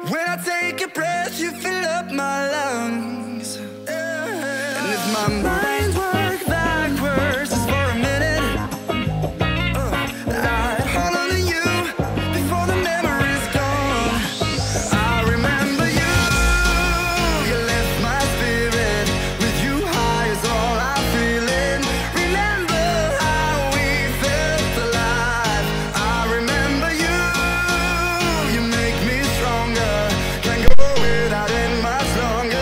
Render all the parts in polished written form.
When I take a breath, you fill up my lungs. And if my mind works backwards just for a minute, I'd hold on to you before the memory's gone. I remember you, you lift my spirit. With you high is all I'm feeling. Remember how we felt alive. I remember you, you make me stronger. Can't go without it much longer.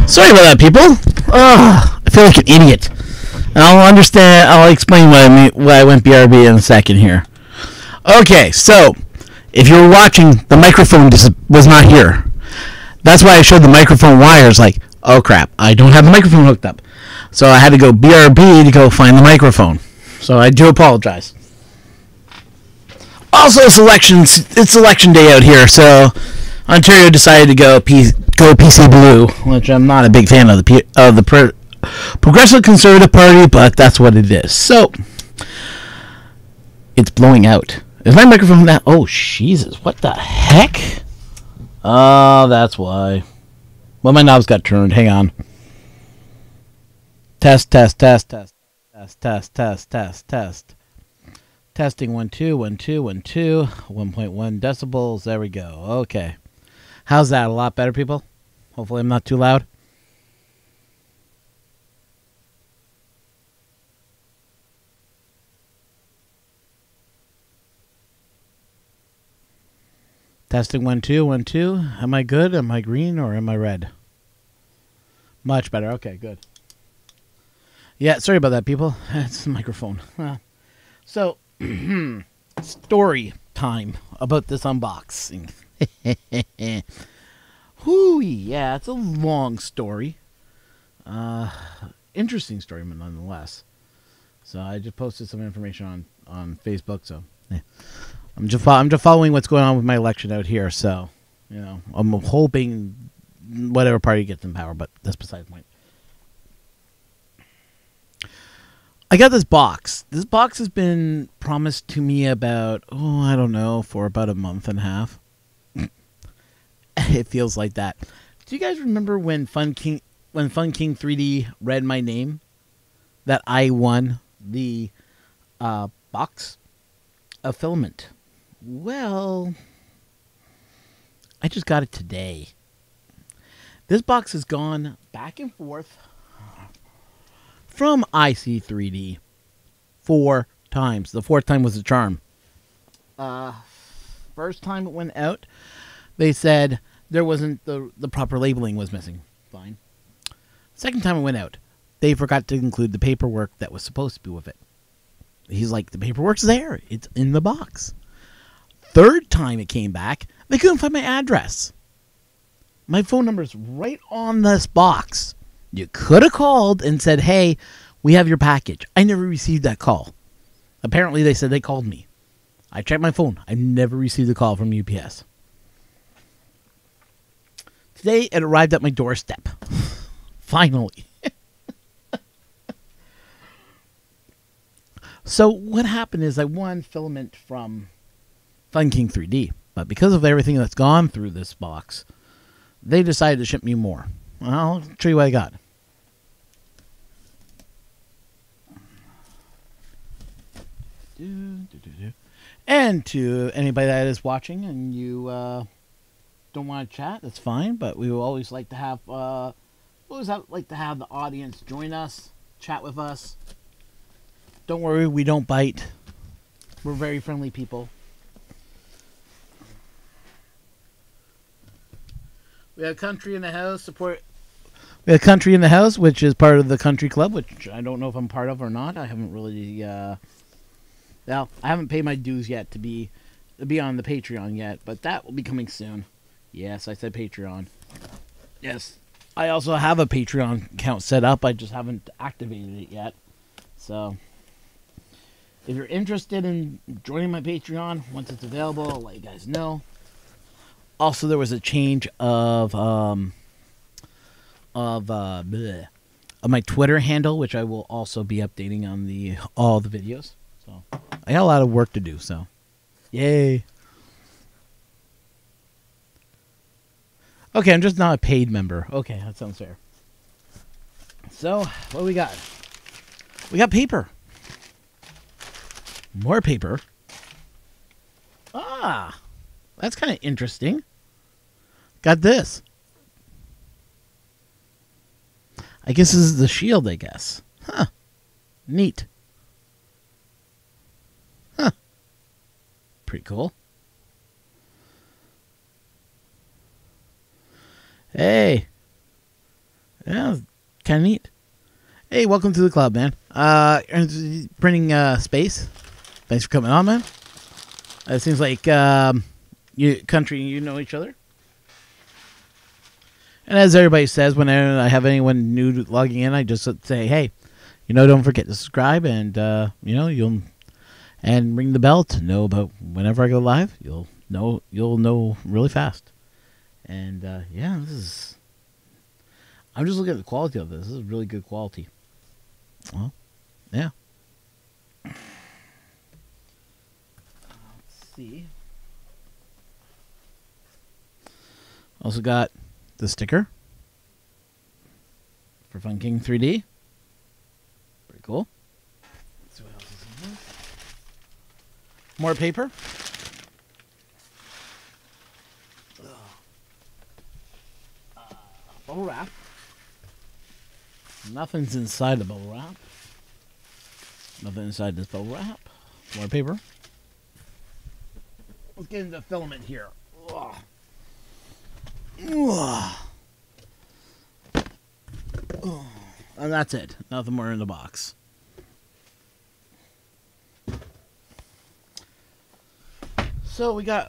Sorry about that, people. I feel like an idiot. I'll explain why I went BRB in a second here. Okay, so if you were watching, the microphone was not here. That's why I showed the microphone wires. Like, oh crap, I don't have the microphone hooked up. So I had to go BRB to go find the microphone. So I do apologize. Also, it's election day out here, so Ontario decided to go PC Blue, which I'm not a big fan of the Progressive Conservative Party, but that's what it is. So it's blowing out. Is my microphone that? Oh, Jesus, what the heck? Oh, that's why. Well, my knobs got turned. Hang on. Test. Testing 1 2 1 2 1 2 1.1 decibels. There we go. Okay. How's that? A lot better, people? Hopefully I'm not too loud. Testing 1 2 1 2. Am I good? Am I green or am I red? Much better. Okay, good. Yeah, sorry about that, people. It's the microphone. So, story time about this unboxing. Whoo, yeah, it's a long story. Interesting story, nonetheless. So I just posted some information on Facebook. So yeah. I'm just following what's going on with my election out here. So I'm hoping whatever party gets in power, but that's beside the point. I got this box. This box has been promised to me about, for about a month and a half. It feels like that. Do you guys remember when Fun King 3D read my name? That I won the box of filament. Well, I just got it today. This box has gone back and forth from IC3D 4 times. The 4th time was the charm. First time it went out, they said there wasn't the proper labeling was missing. Fine. Second time it went out, they forgot to include the paperwork that was supposed to be with it. He's like, the paperwork's there. It's in the box. Third time it came back, they couldn't find my address. My phone number's right on this box. You could have called and said, hey, we have your package. I never received that call. Apparently, they said they called me. I checked my phone. I never received a call from UPS. Today, it arrived at my doorstep. Finally. So, what happened is I won filament from Fun King 3D. But because of everything that's gone through this box, they decided to ship me more. Well, I'll show you what I got. And to anybody that is watching and you don't want to chat, that's fine. But we will always like to have the audience join us, chat with us. Don't worry, we don't bite. We're very friendly people. We have Country in the House We have Country in the House, which is part of the Country Club, which I don't know if I'm part of or not. I haven't really, I haven't paid my dues yet to be on the Patreon yet, but that will be coming soon. Yes, I said Patreon. Yes, I also have a Patreon account set up. I just haven't activated it yet. So, if you're interested in joining my Patreon once it's available, I'll let you guys know. Also, there was a change of my Twitter handle, which I will also be updating on all the videos. So I got a lot of work to do. So, yay! Okay, I'm just not a paid member. Okay, that sounds fair. So, what do we got? We got paper. More paper. Ah, that's kind of interesting. Got this. I guess this is the shield, I guess. Huh. Neat. Huh. Pretty cool. Hey. Yeah, kind of neat. Hey, welcome to the club, man. Printing space. Thanks for coming on, man. It seems like you know each other. And as everybody says, whenever I have anyone new logging in, I just say, hey, don't forget to subscribe and, you'll ring the bell to know about whenever I go live. You'll know really fast. And, I'm just looking at the quality of this. This is really good quality. Well, yeah. Let's see. Also got the sticker for Fun King 3D. Pretty cool. Let's see what else is in here. More paper. Bubble wrap. Nothing's inside the bubble wrap. Nothing inside this bubble wrap. More paper. Let's get into filament here. Ugh. Ugh. And that's it. Nothing more in the box. So we got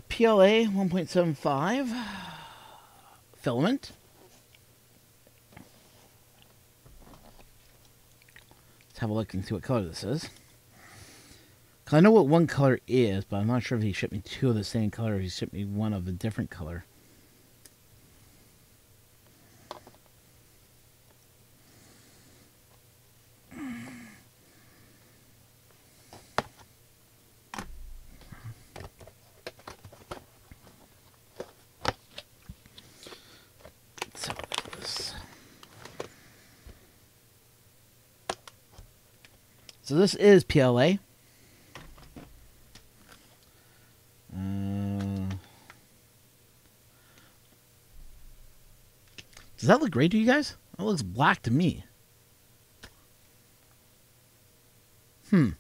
PLA 1.75 filament. Let's have a look and see what color this is. Cause I know what one color is, but I'm not sure if he shipped me two of the same color or if he shipped me one of a different color. So this is PLA. Does that look great to you guys? That looks black to me. Okay.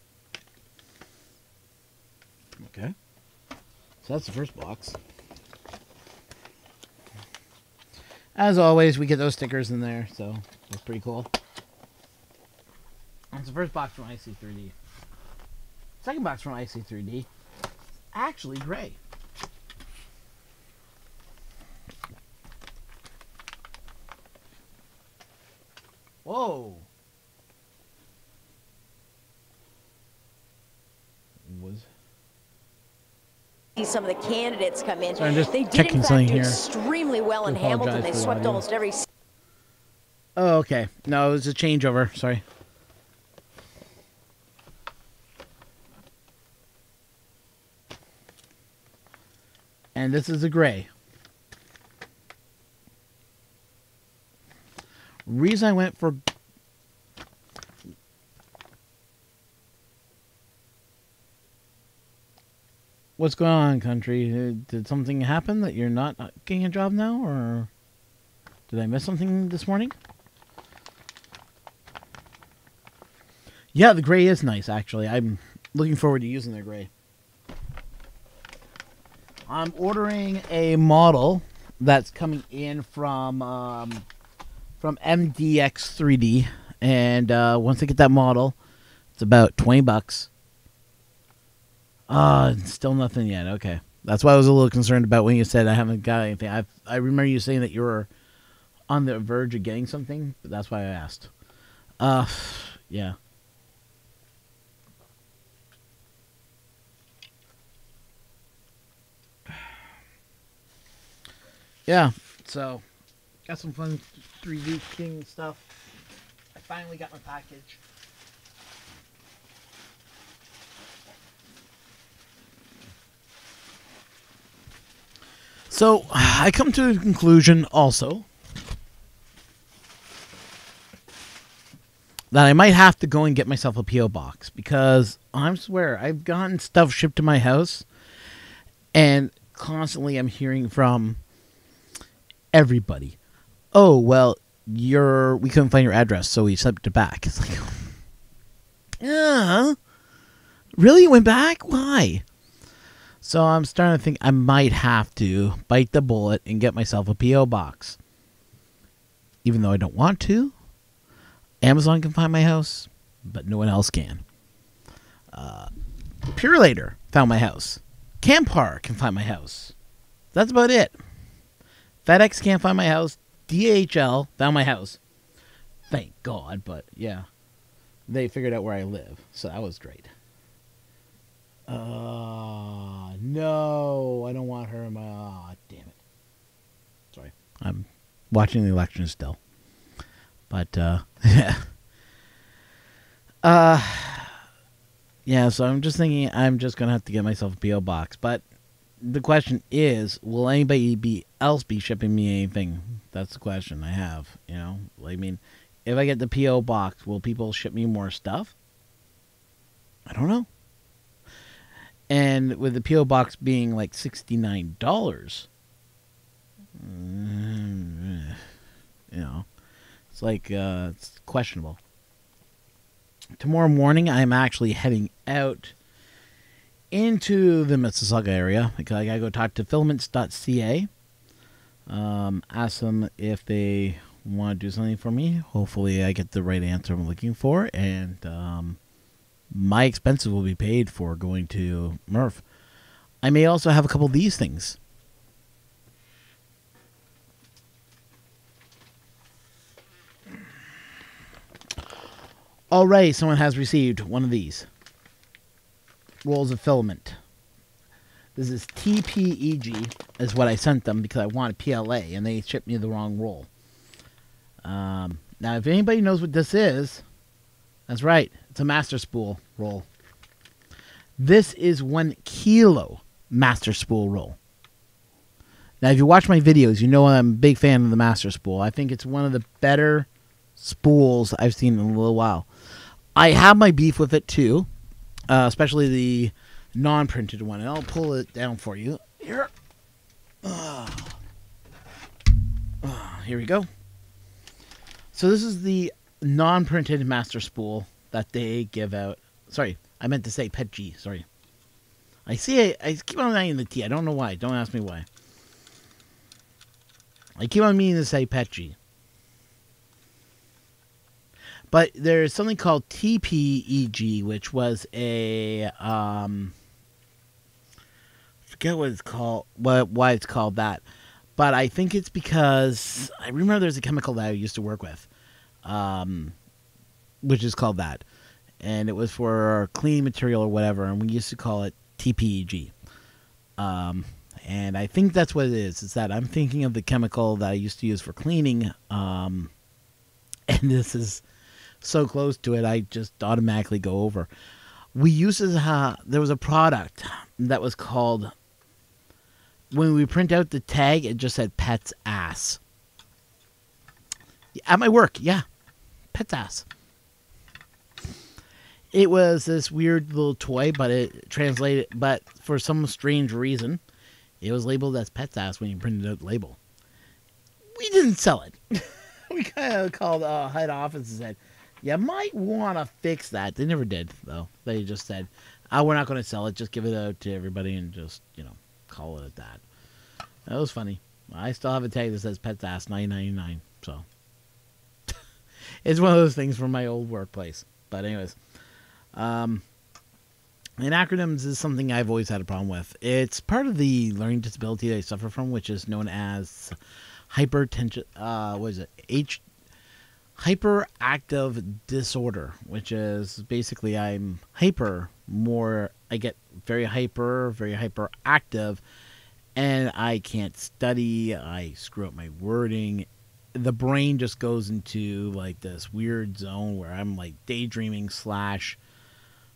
So that's the first box. As always, we get those stickers in there, so that's pretty cool. That's the first box from IC3D. Second box from IC3D. Actually gray. Whoa. Some of the candidates come in. Sorry, I'm just they did checking in fact something do here. extremely well in Hamilton. They swept almost every. Oh, okay. No, it was a changeover. Sorry. And this is a gray. Reason I went for what's going on, country? Did something happen that you're not getting a job now, or did I miss something this morning? Yeah, the gray is nice, actually. I'm looking forward to using the gray. I'm ordering a model that's coming in from MDX3D, and once I get that model, it's about $20. Still nothing yet. Okay, that's why I was a little concerned about when you said I haven't got anything. I remember you saying that you were on the verge of getting something, but that's why I asked. Yeah. Yeah, so got some fun 3D King stuff. I finally got my package. So I come to the conclusion also that I might have to go and get myself a P.O. box, because I swear I've gotten stuff shipped to my house and constantly I'm hearing from everybody, oh, well, we couldn't find your address, so we sent it back. It's like, yeah, really? You went back? Why? So I'm starting to think I might have to bite the bullet and get myself a P.O. box. even though I don't want to. Amazon can find my house, but no one else can. Purelator found my house. Campar can find my house. That's about it. FedEx can't find my house. DHL found my house. Thank God, but yeah. They figured out where I live, so that was great. No, I don't want her in my... damn it. Sorry. I'm watching the election still. But, yeah. Yeah, so I'm just thinking I'm just going to have to get myself a P.O. box. But the question is, will anybody else be shipping me anything? That's the question I have, you know? I mean, if I get the P.O. box, will people ship me more stuff? I don't know. And with the P.O. box being like $69, you know, it's like, it's questionable. Tomorrow morning, I'm actually heading out into the Mississauga area because I gotta go talk to filaments.ca. Ask them if they want to do something for me. Hopefully, I get the right answer I'm looking for, and my expenses will be paid for going to Murph. I may also have a couple of these things. Already, someone has received one of these rolls of filament. This is TPEG, is what I sent them because I wanted PLA, and they shipped me the wrong roll. Now, if anybody knows what this is, that's right, it's a master spool roll. This is 1 kilo master spool roll. Now, if you watch my videos, you know I'm a big fan of the master spool. I think it's one of the better spools I've seen in a little while. I have my beef with it too, especially the non-printed one. And I'll pull it down for you. Here. Here we go. So this is the non-printed master spool that they give out. Sorry, I meant to say Pet G. Sorry. I keep on saying the T. I don't know why. Don't ask me why. I keep on meaning to say Pet G. But there's something called TPEG, which was a forget what it's called, why it's called that. But I think it's because I remember there's a chemical that I used to work with, which is called that, and it was for cleaning material or whatever, and we used to call it TPEG. And I think that's what it is. It's that I'm thinking of the chemical that I used to use for cleaning, and this is so close to it, I just automatically go over. We used to there was a product that was called, when we print out the tag, it just said Pet's Ass. At my work, yeah. Pet's Ass. It was this weird little toy, but it translated, but for some strange reason, it was labeled as Pet's Ass when you printed out the label. We didn't sell it. We kind of called head office and said, you might want to fix that. They never did, though. They just said, we're not going to sell it. Just give it out to everybody and just, call it at that. That was funny. I still have a tag that says Pet's Ass $9.99. So it's one of those things from my old workplace. But anyways, and acronyms is something I've always had a problem with. It's part of the learning disability that I suffer from, which is known as hypertension. What is it? Hyperactive disorder, which is basically I'm hyper more. I get very hyperactive, and I can't study. I screw up my wording. The brain just goes into like this weird zone where I'm like daydreaming /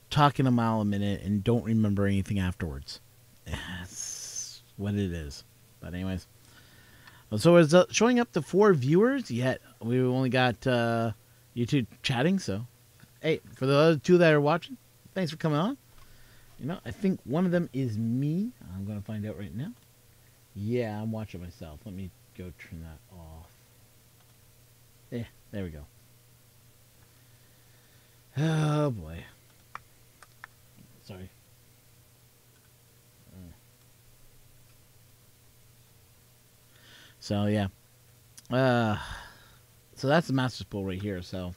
talking a mile a minute and don't remember anything afterwards. That's what it is. But anyways. So it's showing up to 4 viewers, yet we've only got you two chatting. So, hey, for the other 2 that are watching, thanks for coming on. I think one of them is me. I'm going to find out right now. Yeah, I'm watching myself. Let me go turn that off. Yeah, there we go. Oh, boy. Sorry. So, yeah. So that's the master spool right here. So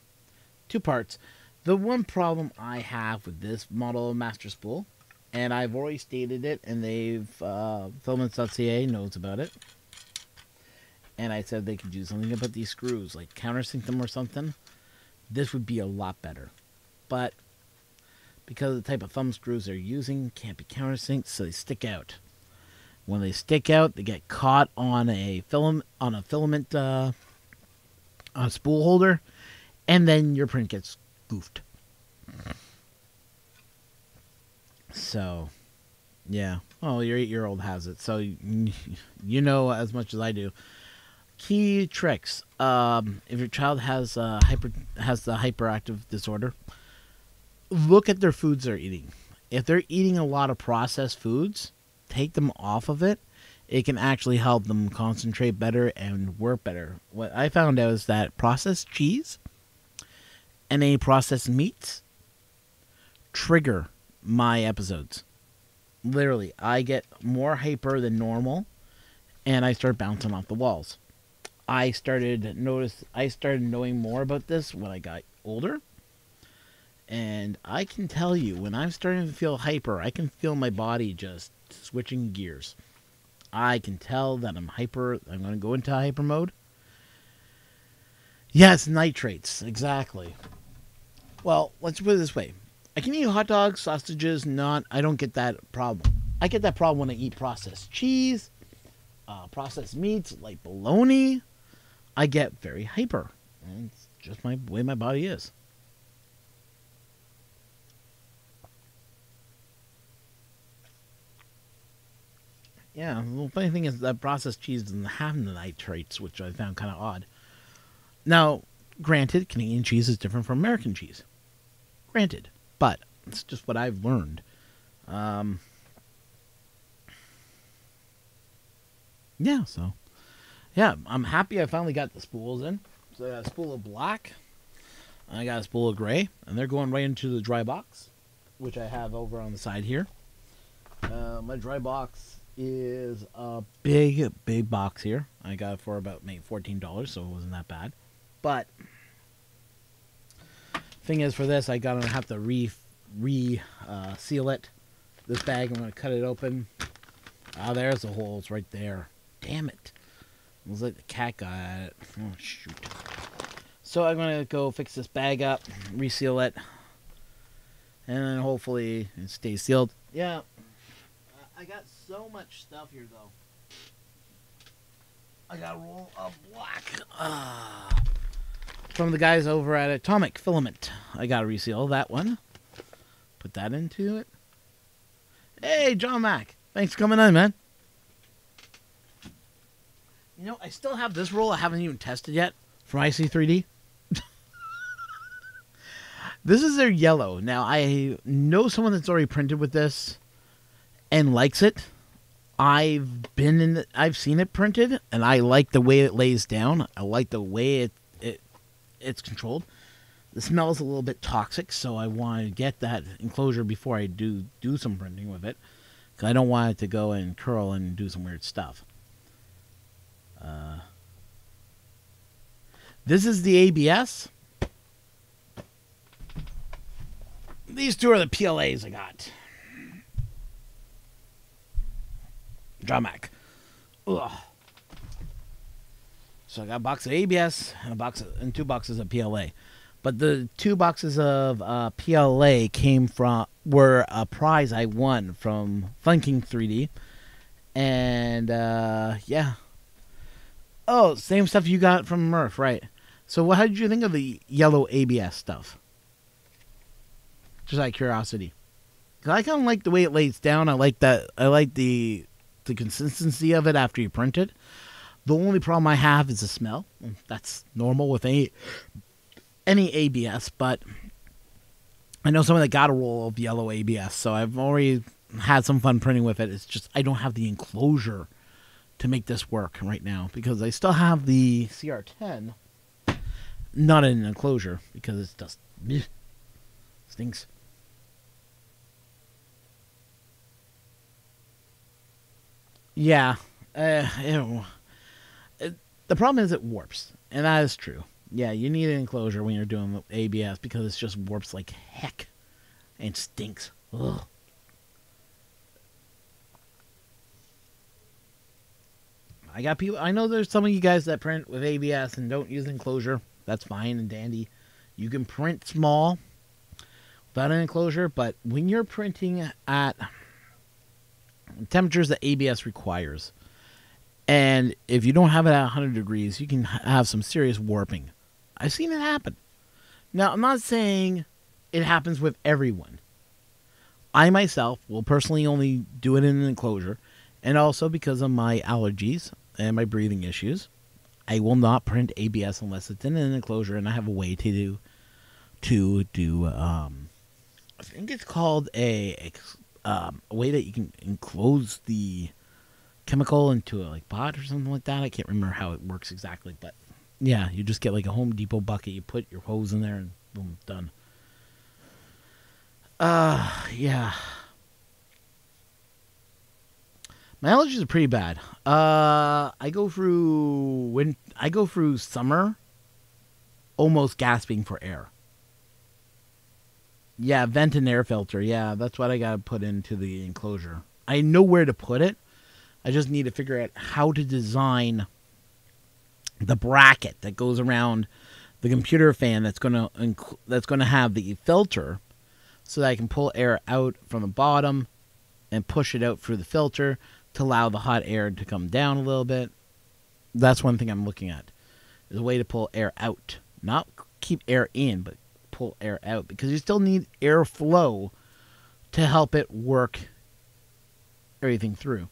2 parts. The one problem I have with this model of master spool, and I've already stated it, and they've filaments.ca knows about it, and I said they could do something about these screws, like countersink them or something. This would be a lot better, but because of the type of thumb screws they're using, can't be countersinked, so they stick out. When they stick out, they get caught on a filament on a spool holder, and then your print gets goofed. So, yeah. Oh, your 8-year-old has it, so you know as much as I do. Key tricks: if your child has the hyperactive disorder, look at their foods they're eating. If they're eating a lot of processed foods, take them off of it. It can actually help them concentrate better and work better. What I found out is that processed cheese and any processed meats trigger my episodes. Literally, I get more hyper than normal, and I start bouncing off the walls. I started knowing more about this when I got older, and I can tell you, when I'm starting to feel hyper, I can feel my body just switching gears. I can tell that I'm hyper. I'm going to go into hyper mode. Yes, nitrates, exactly. Well, let's put it this way. I can eat hot dogs, sausages, I don't get that problem. I get that problem when I eat processed cheese, processed meats like bologna. I get very hyper. And it's just my way my body is. Yeah, the funny thing is that processed cheese doesn't have the nitrates, which I found kind of odd. Now, granted, Canadian cheese is different from American cheese. Granted. But it's just what I've learned. Yeah, so. Yeah, I'm happy I finally got the spools in. So I got a spool of black. I got a spool of gray. And they're going right into the dry box, which I have over on the side here. My dry box is a big box here. I got it for about maybe $14, so it wasn't that bad. But thing is, for this, I gotta have to seal it. This bag, I'm gonna cut it open. Ah, there's the holes right there. Damn it! It was like the cat got at it. Oh shoot! So I'm gonna go fix this bag up, reseal it, and then hopefully it stays sealed. Yeah. I got so much stuff here, though. I got a roll of black. From the guys over at Atomic Filament. I got to reseal that one. Put that into it. Hey, John Mack. Thanks for coming on, man. You know, I still have this roll I haven't even tested yet from IC3D. This is their yellow. Now, I know someone that's already printed with this and likes it. I've seen it printed, and I like the way it lays down. I like the way it's controlled. The smell is a little bit toxic, so I want to get that enclosure before I do some printing with it, because I don't want it to go and curl and do some weird stuff. This is the ABS. These two are the PLAs I got. Dramac. Ugh. So I got a box of ABS and 2 boxes of PLA. But the 2 boxes of PLA were a prize I won from Funking 3D. And yeah. Oh, same stuff you got from Murph, right? So how did you think of the yellow ABS stuff? Just out of curiosity. 'Cause I kind of like the way it lays down. I like the consistency of it after you print it. The only problem I have is the smell. That's normal with any ABS, but I know someone that got a roll of yellow ABS, so I've already had some fun printing with it. It's just I don't have the enclosure to make this work right now, because I still have the CR10 not in an enclosure because it's just stinks. Yeah, the problem is it warps, and that is true. Yeah, you need an enclosure when you're doing ABS because it just warps like heck and stinks. Ugh. I got people. I know there's some of you guys that print with ABS and don't use enclosure. That's fine and dandy. You can print small without an enclosure, but when you're printing at temperatures that ABS requires, and if you don't have it at 100 degrees, you can have some serious warping. I've seen it happen. Now, I'm not saying it happens with everyone. I myself will personally only do it in an enclosure, and also because of my allergies and my breathing issues, I will not print ABS unless it's in an enclosure, and I have a way to do I think it's called a way that you can enclose the chemical into a like pot or something like that. I can't remember how it works exactly, but yeah, you just get like a Home Depot bucket, you put your hose in there, and boom, done. Yeah. My allergies are pretty bad. I go through summer almost gasping for air. Yeah, vent and air filter. Yeah, that's what I got to put into the enclosure. I know where to put it. I just need to figure out how to design the bracket that goes around the computer fan that's going to have the filter so that I can pull air out from the bottom and push it out through the filter to allow the hot air to come down a little bit. That's one thing I'm looking at. Is a way to pull air out. Not keep air in, but pull air out. Because you still need airflow to help it work everything through.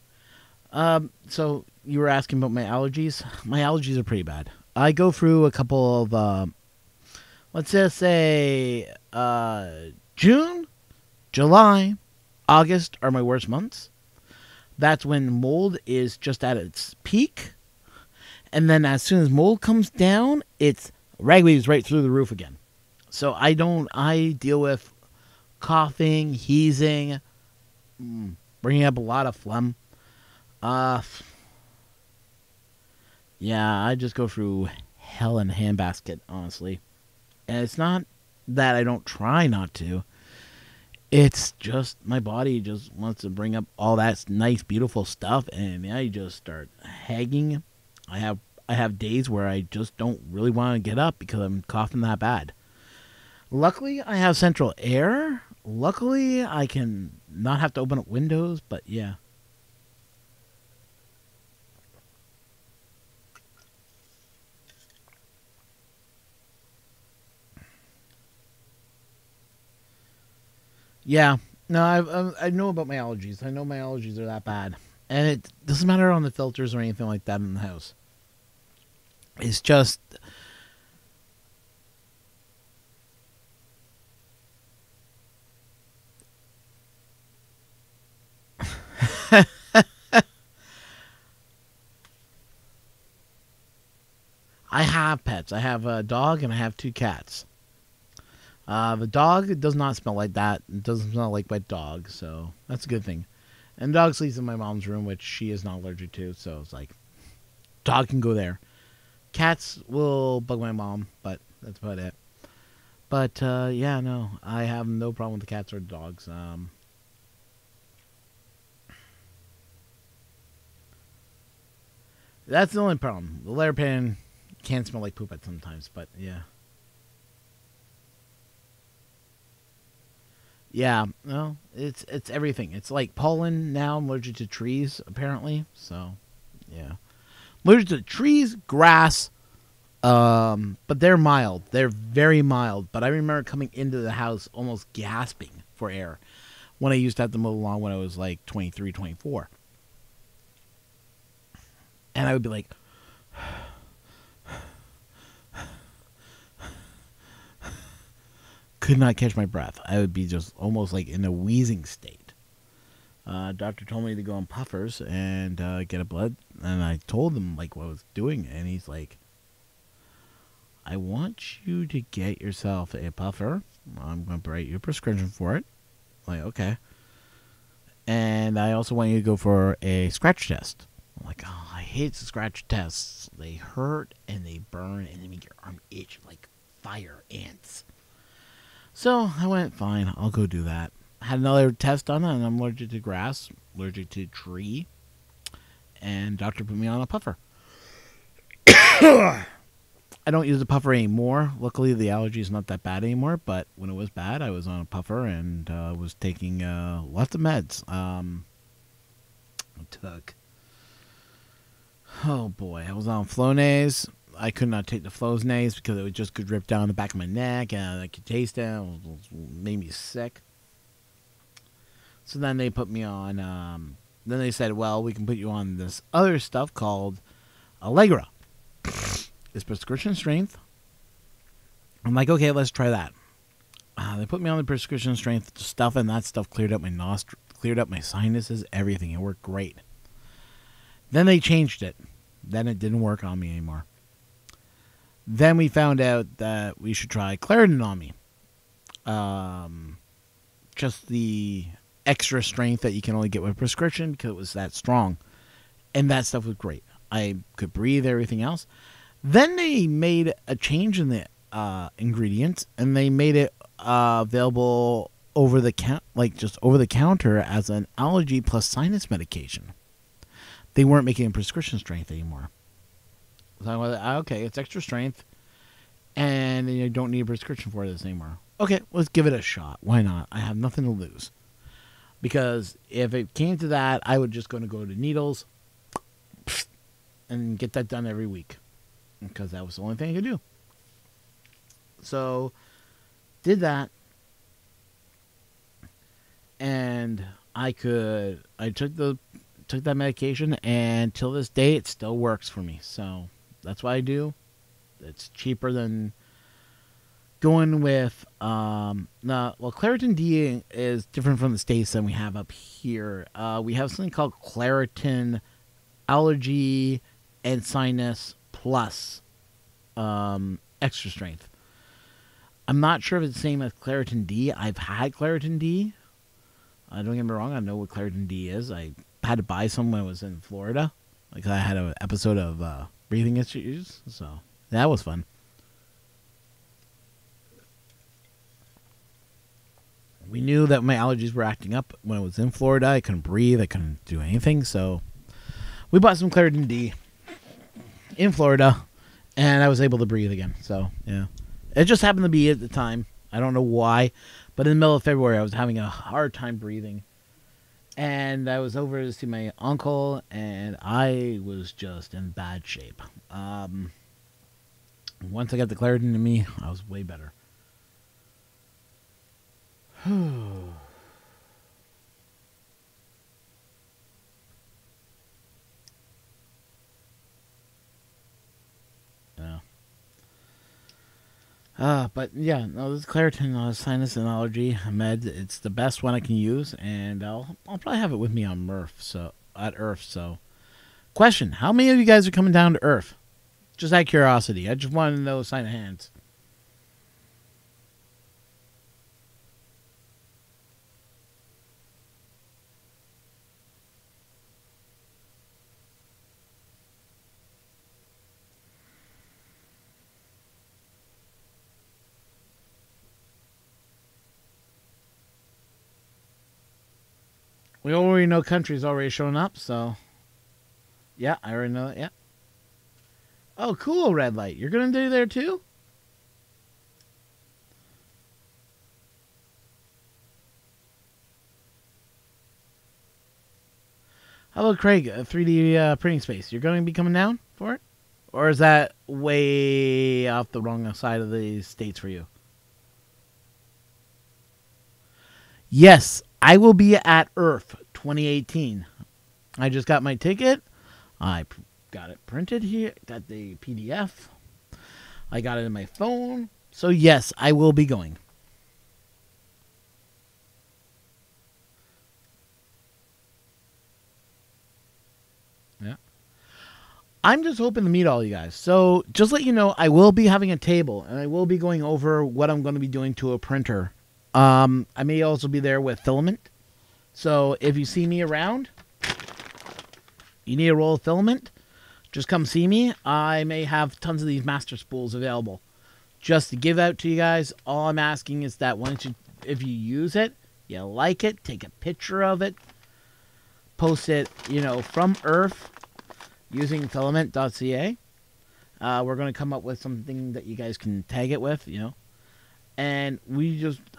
So you were asking about my allergies. My allergies are pretty bad. I go through a couple of, let's just say, June, July, August are my worst months. That's when mold is just at its peak. And then as soon as mold comes down, it's ragweeds right through the roof again. So I deal with coughing, wheezing, bringing up a lot of phlegm. Yeah, I just go through hell in a handbasket, honestly. And it's not that I don't try not to. It's just my body just wants to bring up all that nice, beautiful stuff, and I just start hagging. I have days where I just don't really want to get up because I'm coughing that bad. Luckily, I have central air. Luckily, I can not have to open up windows, but yeah. Yeah, no, I know about my allergies. I know my allergies are that bad. And it doesn't matter on the filters or anything like that in the house. It's just... I have pets. I have a dog and I have 2 cats. The dog does not smell like that. It doesn't smell like wet dog, so that's a good thing. And the dog sleeps in my mom's room, which she is not allergic to, so it's like, dog can go there. Cats will bug my mom, but that's about it. But, yeah, no, I have no problem with the cats or the dogs. That's the only problem. The litter pan can smell like poop at sometimes, but yeah. Yeah, no, it's everything. It's like pollen now. I'm allergic to trees, apparently. So, yeah. I'm allergic to trees, grass, but they're mild. They're very mild. But I remember coming into the house almost gasping for air when I used to have to mow the lawn when I was like 23, 24. And I would be like... could not catch my breath. I would be just almost like in a wheezing state. Doctor told me to go on puffers and get a blood, and I told him like what I was doing, and he's like, I want you to get yourself a puffer. I'm going to write you a prescription for it. I'm like, okay. And I also want you to go for a scratch test. I'm like, oh, I hate scratch tests. They hurt and they burn and they make your arm itch like fire ants. So I went, fine, I'll go do that. Had another test done, and I'm allergic to grass, allergic to tree, and doctor put me on a puffer. I don't use a puffer anymore. Luckily, the allergy is not that bad anymore, but when it was bad, I was on a puffer and was taking lots of meds. I took, oh boy, I was on Flonase. I could not take the Flonase because it would just could rip down the back of my neck, and I could taste it. It made me sick. So then they put me on, then they said, well, we can put you on this other stuff called Allegra. It's prescription strength. I'm like, okay, let's try that. They put me on the prescription strength stuff, and that stuff cleared up my nostrils, cleared up my sinuses, everything. It worked great. Then they changed it. Then it didn't work on me anymore. Then we found out that we should try Claritin on me. Just the extra strength that you can only get with prescription because it was that strong. And that stuff was great. I could breathe, everything else. Then they made a change in the ingredients, and they made it available over the just over the counter as an allergy plus sinus medication. They weren't making prescription strength anymore. So I was like, okay, it's extra strength, and you don't need a prescription for this anymore. Okay, let's give it a shot. Why not? I have nothing to lose. Because if it came to that, I would just going to go to needles and get that done every week. Because that was the only thing I could do. So, did that. And I took that medication, and till this day, it still works for me. So, that's what I do. It's cheaper than going with, Claritin D is different from the States than we have up here. We have something called Claritin Allergy and Sinus Plus extra strength. I'm not sure if it's the same as Claritin D. I've had Claritin D. Don't get me wrong, I know what Claritin D is. I had to buy some when I was in Florida. Like I had an episode of breathing issues, so that was fun. We knew that my allergies were acting up when I was in Florida. I couldn't breathe. I couldn't do anything. So we bought some Claritin D in Florida, and I was able to breathe again. So, yeah. It just happened to be at the time. I don't know why. But in the middle of February, I was having a hard time breathing. And I was over to see my uncle, and I was just in bad shape. Once I got the Claritin in me, I was way better. But yeah, no, this Claritin sinus and allergy med, it's the best one I can use, and I'll probably have it with me on Murph, so at Earth. So, question: how many of you guys are coming down to Earth? Just out of curiosity, I just wanted to know sign of hands. We already know country's already showing up, so... Yeah, I already know that, yeah. Oh, cool, red light. You're going to do there, too? How about Craig, 3D printing space? You're going to be coming down for it? Or is that way off the wrong side of the states for you? Yes, I will be at Earth 2018. I just got my ticket. I got it printed here. Got the PDF. I got it in my phone. So yes, I will be going. Yeah. I'm just hoping to meet all you guys. So just let you know, I will be having a table, and I will be going over what I'm going to be doing to a printer. I may also be there with filament. So if you see me around, You need a roll of filament? Just come see me. I may have tons of these master spools available just to give out to you guys. All I'm asking is that if you use it, you like it, take a picture of it, post it, from Earth using filament.ca. We're going to come up with something that you guys can tag it with, And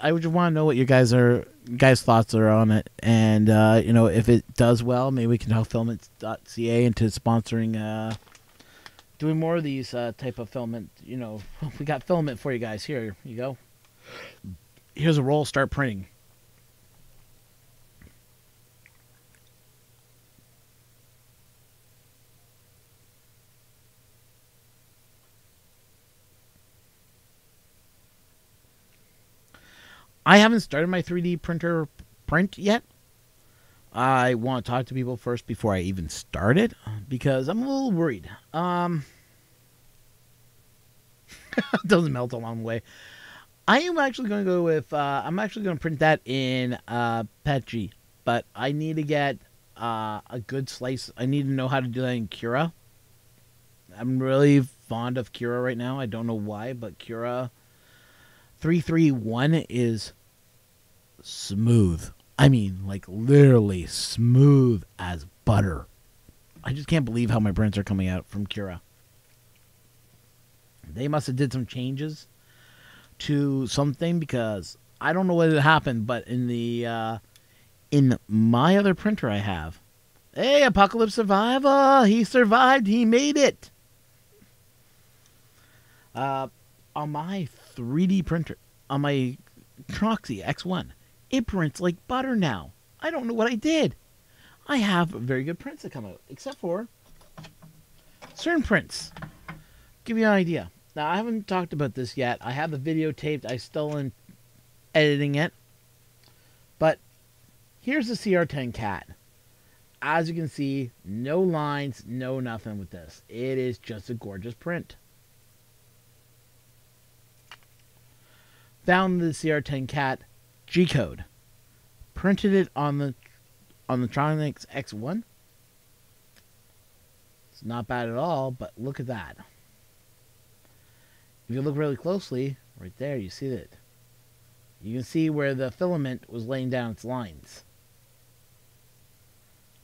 I would just want to know what you guys' thoughts are on it. And, if it does well, maybe we can help filament.ca into sponsoring, doing more of these type of filament. We got filament for you guys. Here you go. Here's a roll. Start printing. I haven't started my 3D printer print yet. I want to talk to people first before I even start it because I'm a little worried. It doesn't melt along the way. I am actually going to go with, I'm actually going to print that in PETG, but I need to get a good slice. I need to know how to do that in Cura. I'm really fond of Cura right now. I don't know why, but Cura 331 is smooth. I mean, like literally smooth as butter. I just can't believe how my prints are coming out from Cura. They must have did some changes to something because I don't know what happened, but in my other printer I have, hey, Apocalypse Survivor, he survived, he made it. On my 3D printer, on my Troxy X1, it prints like butter now. I don't know what I did. I have very good prints that come out, except for certain prints. Give you an idea. Now, I haven't talked about this yet. I have the video taped. I still am editing it. But here's the CR10 Cat. As you can see, no lines, no nothing with this. It is just a gorgeous print. Found the CR10 Cat G-code. Printed it on the Tronix X1. It's not bad at all, but look at that. If you look really closely, right there, you see that. You can see where the filament was laying down its lines.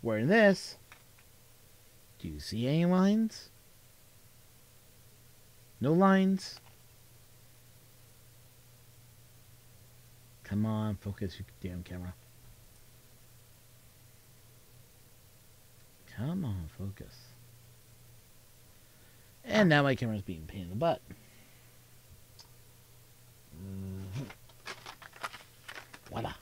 Where in this, do you see any lines? No lines. Come on, focus your damn camera. Come on, focus. And now my camera's being a pain in the butt. Voila.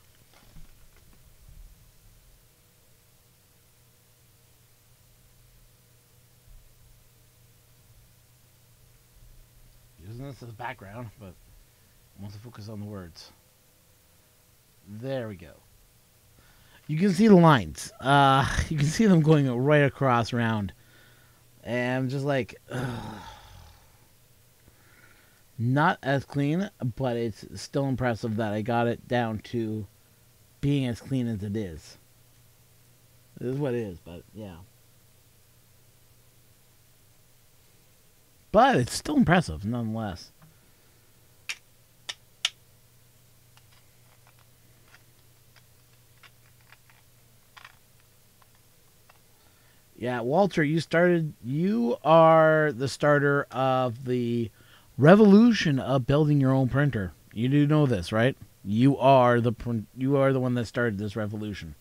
Using this as background, but I want to focus on the words. There we go. You can see the lines. You can see them going right across around. And I'm just like, ugh. Not as clean, but it's still impressive that I got it down to being as clean as it is. It is what it is, but yeah. But it's still impressive, nonetheless. Yeah, Walter, you are the starter of the revolution of building your own printer. You do know this, right? You are the one that started this revolution.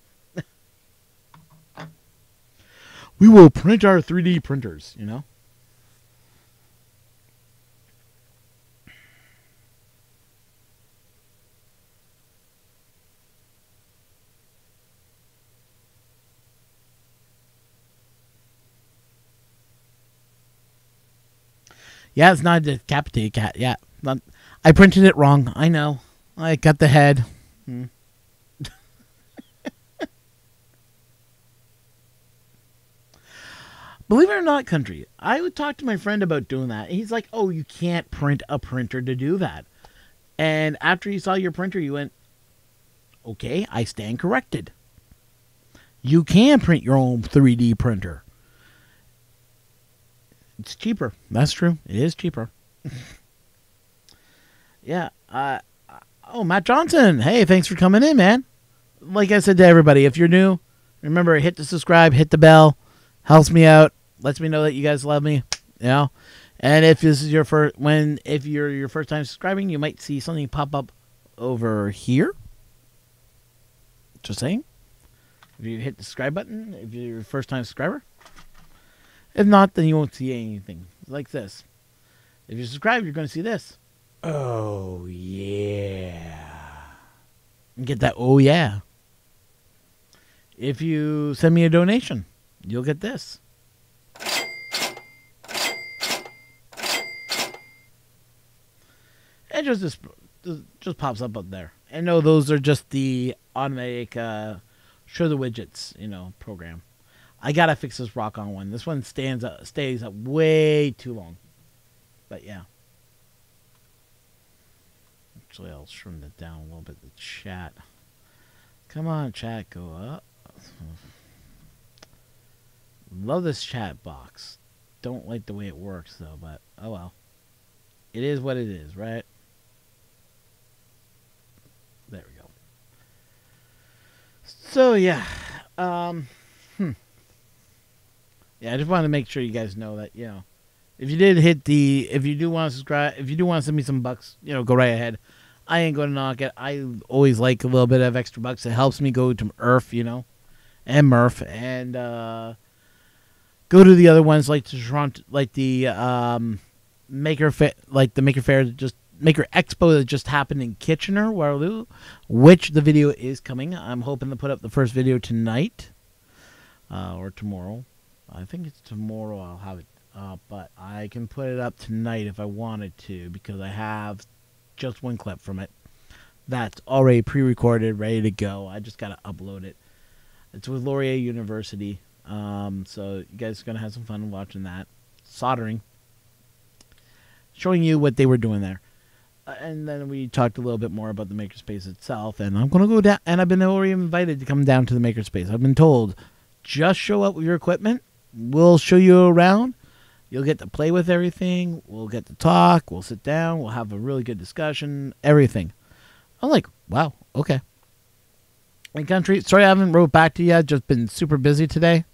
We will print our 3D printers, you know? Yeah, it's not a decapitated cat. Yeah, I printed it wrong. I know. I got the head. Believe it or not, country, I would talk to my friend about doing that. He's like, oh, you can't print a printer to do that. And after he saw your printer, you went, okay, I stand corrected. You can print your own 3D printer. It's cheaper. That's true. It is cheaper. Yeah. Oh, Matt Johnson. Hey, thanks for coming in, man. Like I said to everybody, if you're new, remember, hit the subscribe, hit the bell. Helps me out. Lets me know that you guys love me. You know? And if this is your if you're your first time subscribing, you might see something pop up over here. Just saying. If you hit the subscribe button, if you're your first time subscriber. If not, then you won't see anything like this. If you subscribe, you're going to see this. Oh, yeah. And get that, oh, yeah. If you send me a donation, you'll get this. It just pops up there. And no, those are just the automatic show the widgets, program. I gotta fix this rock on one. This one stays up way too long. But yeah. Actually, I'll trim it down a little bit. The chat. Come on, chat, go up. Love this chat box. Don't like the way it works though, but oh well. It is what it is, right? There we go. So yeah. Yeah, I just wanted to make sure you guys know that, if you do want to subscribe, if you do want to send me some bucks, go right ahead. I ain't going to knock it. I always like a little bit of extra bucks. It helps me go to IRF, and Murph, and go to the other ones like the Toronto, like the Maker Fair, Maker Expo that just happened in Kitchener, Waterloo, which the video is coming. I'm hoping to put up the first video tonight or tomorrow. I think it's tomorrow I'll have it up, but I can put it up tonight if I wanted to because I have just one clip from it that's already pre-recorded, ready to go. I just got to upload it. It's with Laurier University, so you guys are going to have some fun watching that. Soldering. Showing you what they were doing there. And then we talked a little bit more about the Makerspace itself, and I'm going to go down, and I've been already invited to come down to the Makerspace. I've been told, just show up with your equipment. We'll show you around. You'll get to play with everything. We'll get to talk. We'll sit down. We'll have a really good discussion. Everything. I'm like, wow, okay. And country, sorry I haven't wrote back to you yet. Just been super busy today.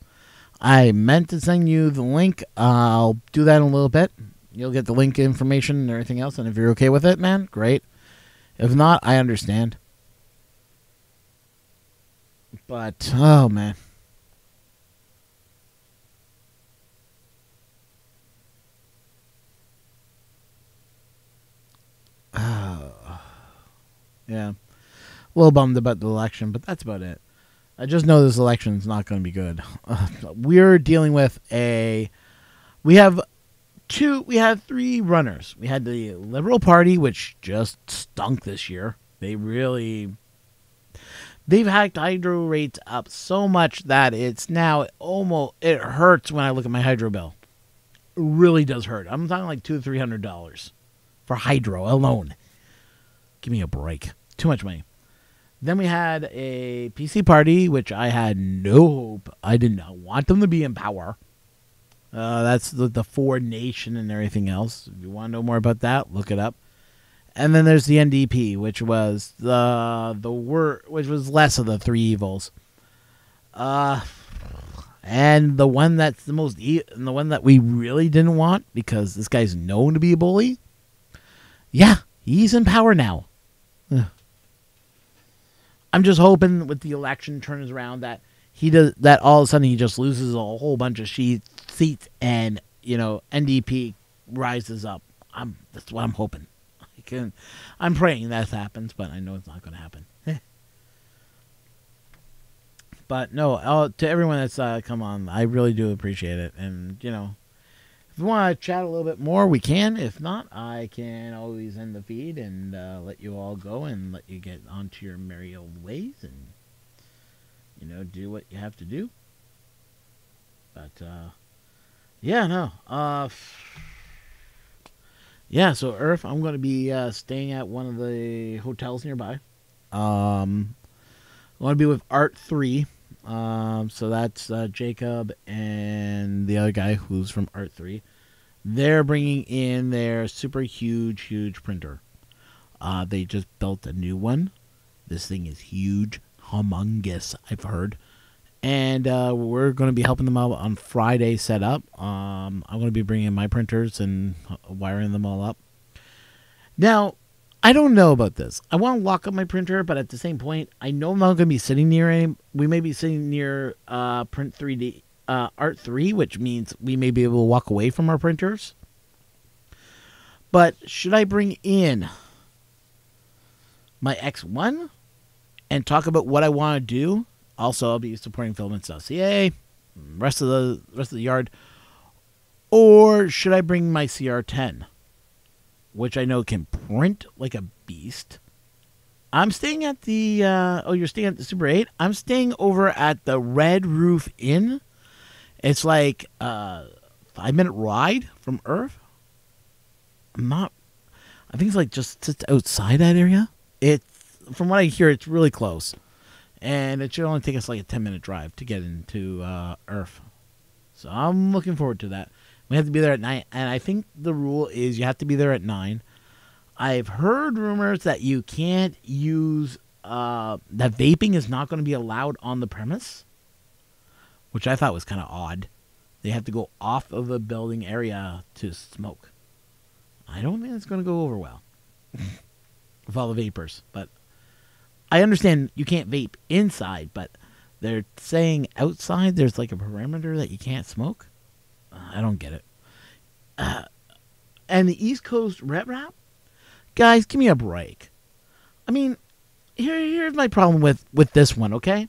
I meant to send you the link. I'll do that in a little bit. You'll get the link information and everything else. And if you're okay with it, man, great. If not, I understand. But, oh, man. Yeah. A little bummed about the election, but that's about it. I just know this election's not going to be good. We're dealing with we had three runners. We had the Liberal Party, which just stunk this year. They've hacked hydro rates up so much that it's now it hurts when I look at my hydro bill. It really does hurt. I'm talking like $200 to $300 for hydro alone. Give me a break. Too much money. Then we had a PC party, which I had no hope. I did not want them to be in power. That's the Ford Nation and everything else. If you want to know more about that, look it up. And then there's the NDP, which was which was less of the three evils. And the one that's the most and the one that we really didn't want because this guy's known to be a bully. Yeah, he's in power now. I'm just hoping with the election turns around that that all of a sudden he just loses a whole bunch of seats and NDP rises up. That's what I'm hoping. I'm praying that happens, but I know it's not going to happen. But no, to everyone that's come on, I really do appreciate it. And if you want to chat a little bit more, we can. If not, I can always end the feed and let you all go and let you get onto your merry old ways and, do what you have to do. But, yeah, no. Yeah, so Earth, I'm going to be staying at one of the hotels nearby. I'm going to be with Art 3. So that's Jacob and the other guy who's from Art 3. They're bringing in their super huge printer. They just built a new one. This thing is huge, humongous, I've heard. And we're going to be helping them out on Friday set up. I'm going to be bringing in my printers and wiring them all up. Now, I don't know about this. I want to lock up my printer, but at the same point, I know I'm not going to be sitting near any. We may be sitting near Print 3D Art 3, which means we may be able to walk away from our printers. But should I bring in my X1 and talk about what I want to do? Also, I'll be supporting Filaments.ca, rest of the yard. Or should I bring my CR10, which I know can print like a beast? I'm staying at the you're staying at the Super 8? I'm staying over at the Red Roof Inn. It's like a 5-minute ride from Earth. I think it's like just outside that area. It's, from what I hear, it's really close. And it should only take us like a 10-minute drive to get into Earth. So I'm looking forward to that. We have to be there at 9. And I think the rule is you have to be there at 9. I've heard rumors that you can't use, that vaping is not going to be allowed on the premise, which I thought was kind of odd. They have to go off of the building area to smoke. I don't think it's going to go over well with all the vapors. But I understand you can't vape inside, but they're saying outside there's like a perimeter that you can't smoke. I don't get it. And the East Coast Ret Wrap? Guys, give me a break. I mean, here's my problem with this one, okay?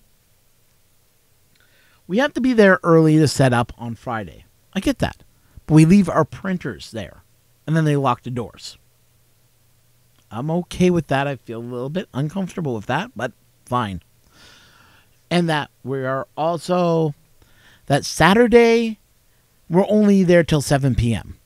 We have to be there early to set up on Friday. I get that. But we leave our printers there, and then they lock the doors. I'm okay with that. I feel a little bit uncomfortable with that, but fine. And that we are also, that Saturday, we're only there till 7 p.m.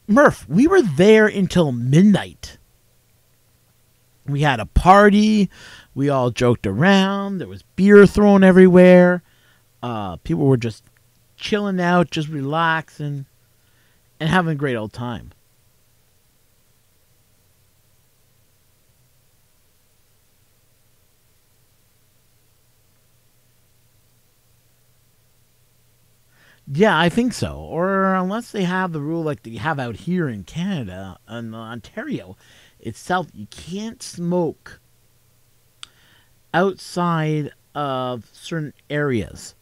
Murph, we were there until midnight. We had a party. We all joked around. There was beer thrown everywhere. People were just chilling out, just relaxing, and having a great old time. Yeah, I think so. Or unless they have the rule like they have out here in Canada and Ontario itself, you can't smoke outside of certain areas.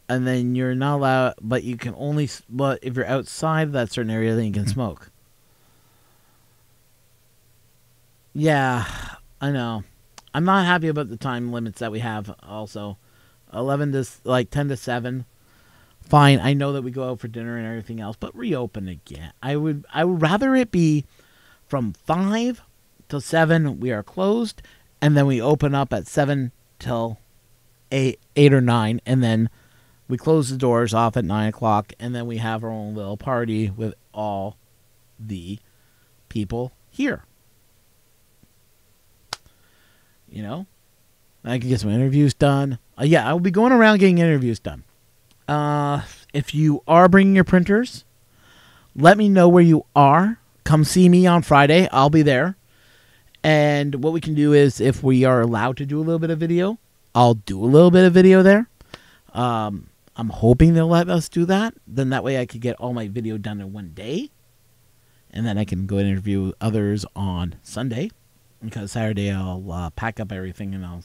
And then you're not allowed, but you can only, but if you're outside of that certain area, then you can smoke. Yeah, I know. I'm not happy about the time limits that we have also. 11 to, like 10 to 7. Fine, I know that we go out for dinner and everything else, but reopen again. I would rather it be from 5 till 7 we are closed, and then we open up at 7 till 8 or 9, and then we close the doors off at 9 o'clock, and then we have our own little party with all the people here. You know? I can get some interviews done. Yeah, I will be going around getting interviews done. If you are bringing your printers, let me know where you are. Come see me on Friday. I'll be there. And what we can do is, if we are allowed to do a little bit of video, I'll do a little bit of video there. I'm hoping they'll let us do that. Then that way I could get all my video done in one day. And then I can go and interview others on Sunday. Because Saturday I'll pack up everything and I'll,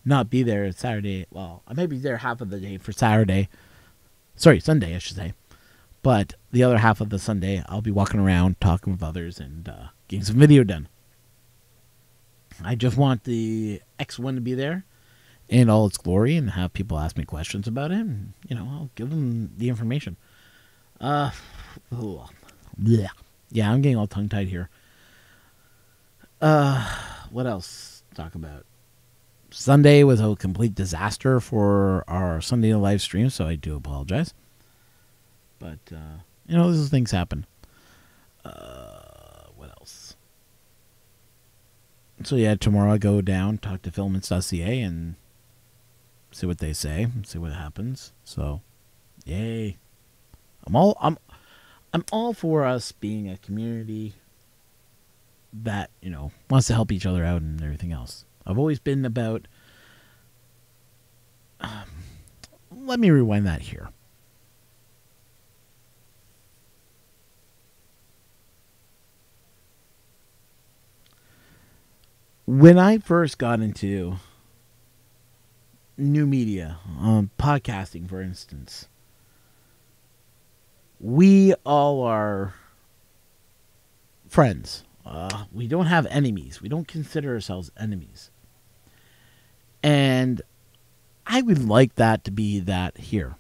not be there Saturday. Well, I may be there half of the day for Saturday. Sorry, Sunday, I should say. But the other half of the Sunday, I'll be walking around, talking with others, and getting some video done. I just want the X1 to be there in all its glory and have people ask me questions about it. And, I'll give them the information. Yeah, I'm getting all tongue-tied here. What else to talk about? Sunday was a complete disaster for our Sunday live stream, so I do apologize. But, those things happen. What else? So yeah, tomorrow I go down, talk to filaments.ca and see what they say, see what happens. So, yay. I'm all for us being a community that, wants to help each other out and everything else. I've always been about let me rewind that here. When I first got into new media, podcasting, for instance, we all are friends. We don't have enemies. We don't consider ourselves enemies. And I would like that to be that here,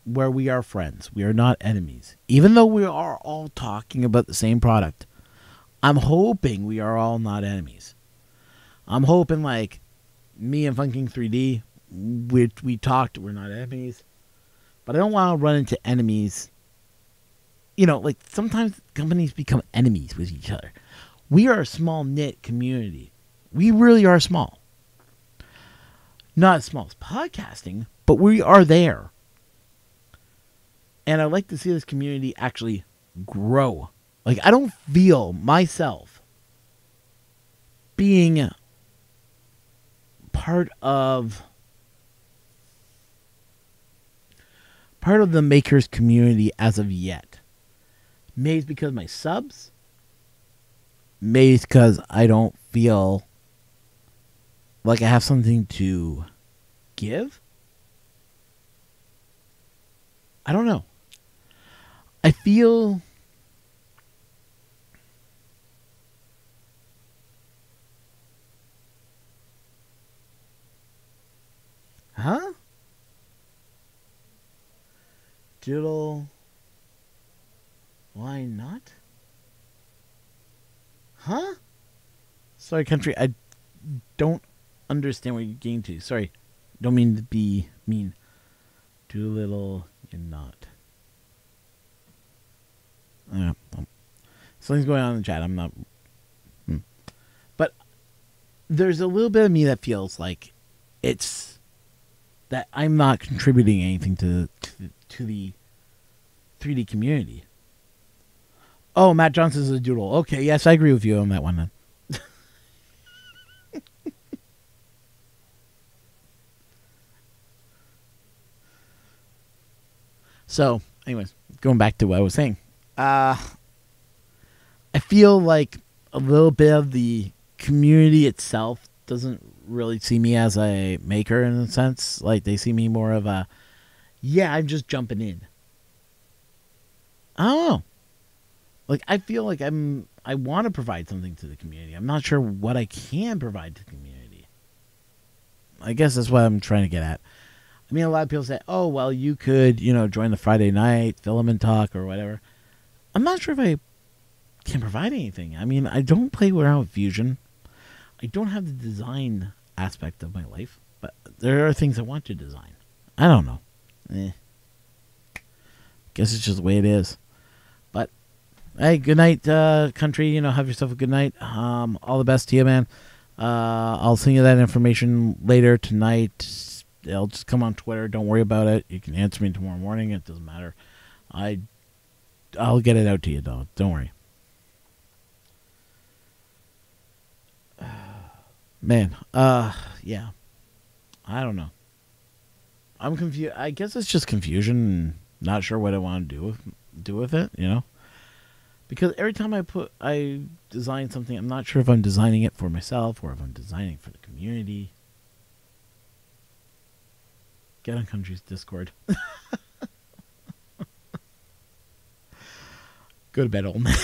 where we are friends. We are not enemies. Even though we are all talking about the same product, I'm hoping we are all not enemies. I'm hoping, like, me and Funking 3D, we talked, we're not enemies. But I don't want to run into enemies. Like, sometimes companies become enemies with each other. We are a small-knit community. We really are small. Not as small as podcasting, but we are there. And I'd like to see this community actually grow. Like, I don't feel myself being part of the makers community as of yet. Maybe it's because of my subs. Maybe it's because I don't feel like I have something to give. I don't know. I feel huh? Diddle. Why not? Huh? Sorry, country. I don't understand what you're getting to. Sorry. Don't mean to be mean. Too little, you're not. Something's going on in the chat. I'm not. But there's a little bit of me that feels like it's that I'm not contributing anything to the 3D community. Oh, Matt Johnson's a doodle. Okay, yes, I agree with you on that one then. So, anyways, going back to what I was saying. I feel like a little bit of the community itself doesn't really see me as a maker in a sense. Like, they see me more of a, yeah, I'm just jumping in. I don't know. Like, I feel like I want to provide something to the community. I'm not sure what I can provide to the community. I guess that's what I'm trying to get at. I mean, a lot of people say, oh, well, you could, join the Friday night filament talk or whatever. I'm not sure if I can provide anything. I mean, I don't play around with Fusion. I don't have the design aspect of my life, but there are things I want to design. I don't know. Guess it's just the way it is. But, hey, good night, country. Have yourself a good night. All the best to you, man. I'll send you that information later tonight. It'll just come on Twitter. Don't worry about it. You can answer me tomorrow morning. It doesn't matter. I'll get it out to you, though. Don't worry. Man, yeah. I don't know. I'm confused. I guess it's just confusion and not sure what I want to do with it, Because every time I design something, I'm not sure if I'm designing it for myself or if I'm designing for the community. Get on Country's Discord. Go to bed, old man.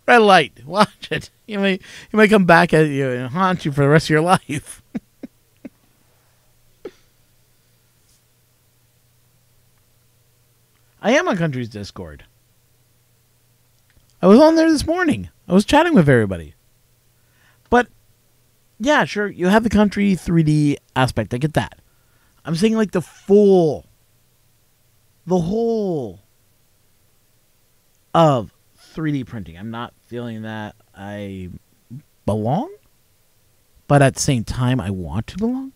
Red light. Watch it. You might come back at you and haunt you for the rest of your life. I am on Country's Discord. I was on there this morning. I was chatting with everybody. But, yeah, sure, you have the Country 3D aspect. I get that. I'm saying, like, the whole of 3D printing. I'm not feeling that. I belong, but at the same time, I want to belong.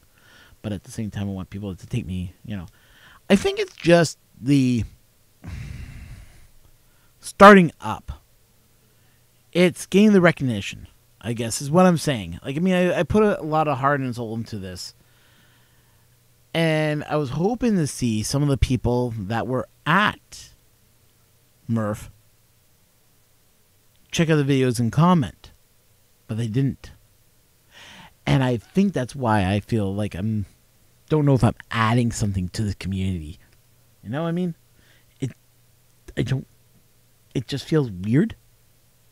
But at the same time, I want people to take me, I think it's just the starting up. It's gaining the recognition, I guess, is what I'm saying. Like, I mean, I put a lot of heart and soul into this. And I was hoping to see some of the people that were at Murph check out the videos and comment. But they didn't. And I think that's why I feel like don't know if I'm adding something to the community. You know what I mean? It just feels weird.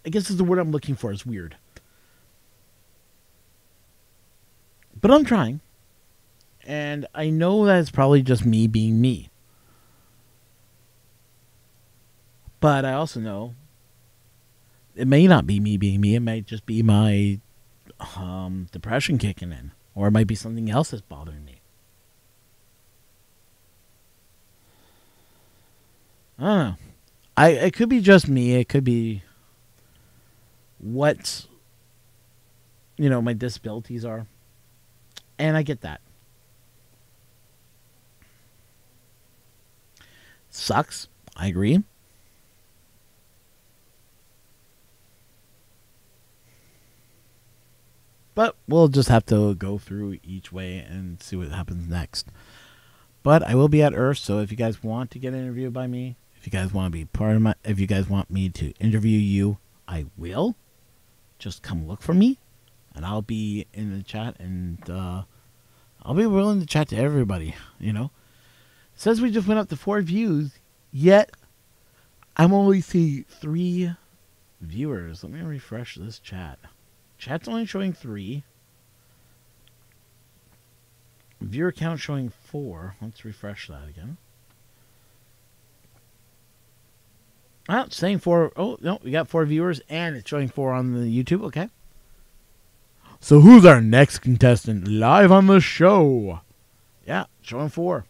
I guess is the word I'm looking for, is weird. But I'm trying. And I know that it's probably just me being me. But I also know it may not be me being me. It might just be my depression kicking in. Or it might be something else that's bothering me. I don't know. It could be just me. It could be what my disabilities are. And I get that. Sucks. I agree. But we'll just have to go through each way and see what happens next. But I will be at Earth, so if you guys want to get interviewed by me, if you guys want to be part of if you guys want me to interview you, I will. Just come look for me, and I'll be in the chat, and I'll be willing to chat to everybody, It says we just went up to 4 views, yet I'm only seeing 3 viewers. Let me refresh this chat. Chat's only showing 3. Viewer count showing 4. Let's refresh that again. Oh, saying 4. Oh, no, we got 4 viewers, and it's showing 4 on the YouTube. Okay. So who's our next contestant live on the show? Yeah, showing 4.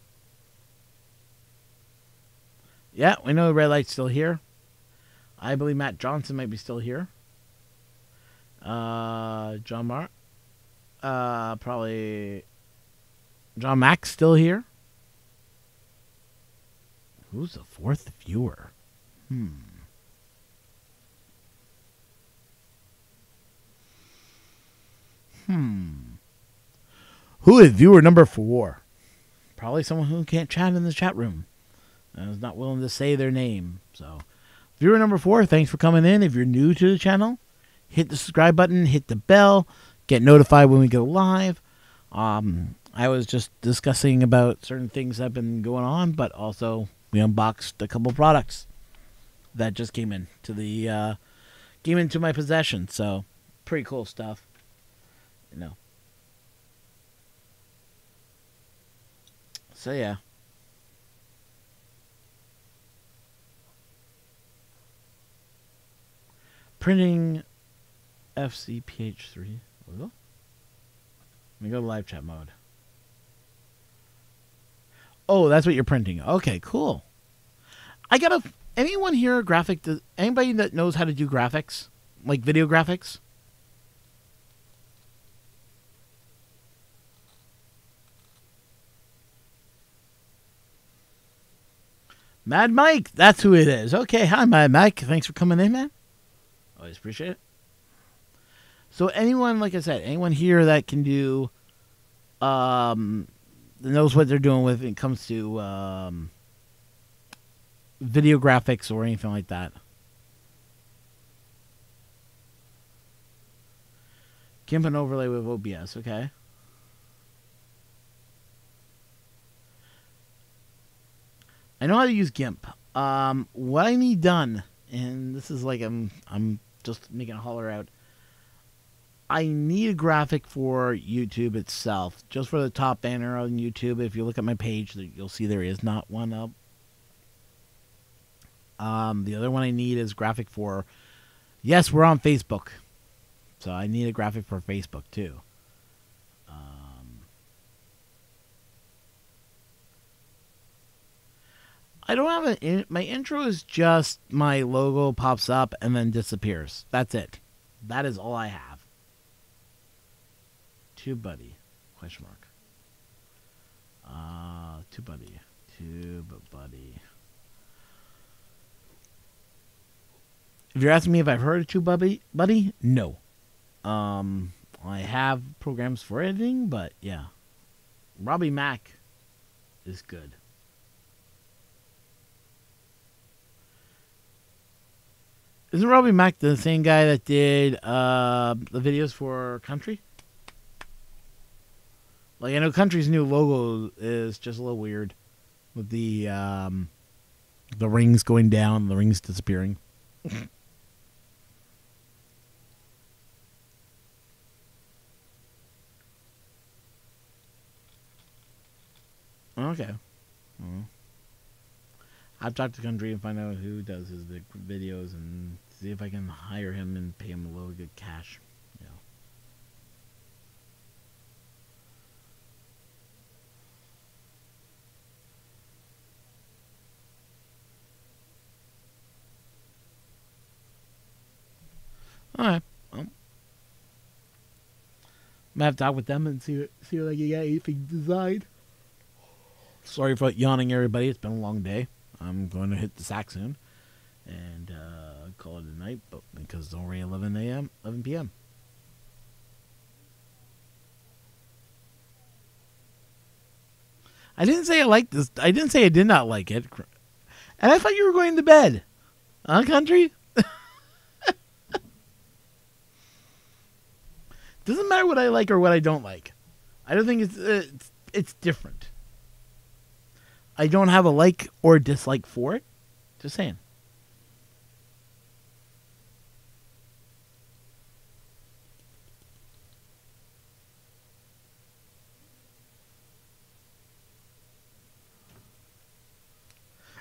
Yeah, we know the red light's still here. I believe Matt Johnson might be still here. John Mark. Probably John Mack's still here. Who's the 4th viewer? Who is viewer number 4? Probably someone who can't chat in the chat room and is not willing to say their name. So, viewer number 4, thanks for coming in. If you're new to the channel, hit the subscribe button, hit the bell, get notified when we go live. I was just discussing about certain things that have been going on, but also we unboxed a couple products that just came into my possession. So, pretty cool stuff. So yeah. Printing FCPH3. Let me go to live chat mode. Oh, that's what you're printing. Okay, cool. Anyone here anybody that knows how to do graphics? Like video graphics? Mad Mike, that's who it is. Okay, hi Mad Mike. Thanks for coming in, man. Always appreciate it. So anyone, like I said, anyone here that can do, that knows what they're doing when it comes to video graphics or anything like that. GIMP and overlay with OBS, okay. I know how to use GIMP. What I need done, and this is like I'm just making a holler out. I need a graphic for YouTube itself, just for the top banner on YouTube. If you look at my page, you'll see there is not one up. The other one I need is graphic for. Yes, we're on Facebook, so I need a graphic for Facebook too. I don't have my intro is just my logo pops up and then disappears. That's it. That is all I have. TubeBuddy, question mark. TubeBuddy. TubeBuddy. If you're asking me if I've heard of TubeBuddy, no. I have programs for editing, but yeah. Robbie Mack is good. Isn't Robbie Mack the same guy that did the videos for Country? Like, I know Country's new logo is just a little weird with the rings going down, the rings disappearing. Okay. I've talked to Country and find out who does his videos and see if I can hire him and pay him a little good cash. Alright. Well, I'm gonna have to talk with them and see what I can get anything designed. Sorry for yawning, everybody. It's been a long day. I'm going to hit the sack soon and call it a night, but because it's already 11 p.m. I didn't say I liked this. I didn't say I did not like it. And I thought you were going to bed. Huh, Country? Doesn't matter what I like or what I don't like. I don't think it's different. I don't have a like or dislike for it. Just saying.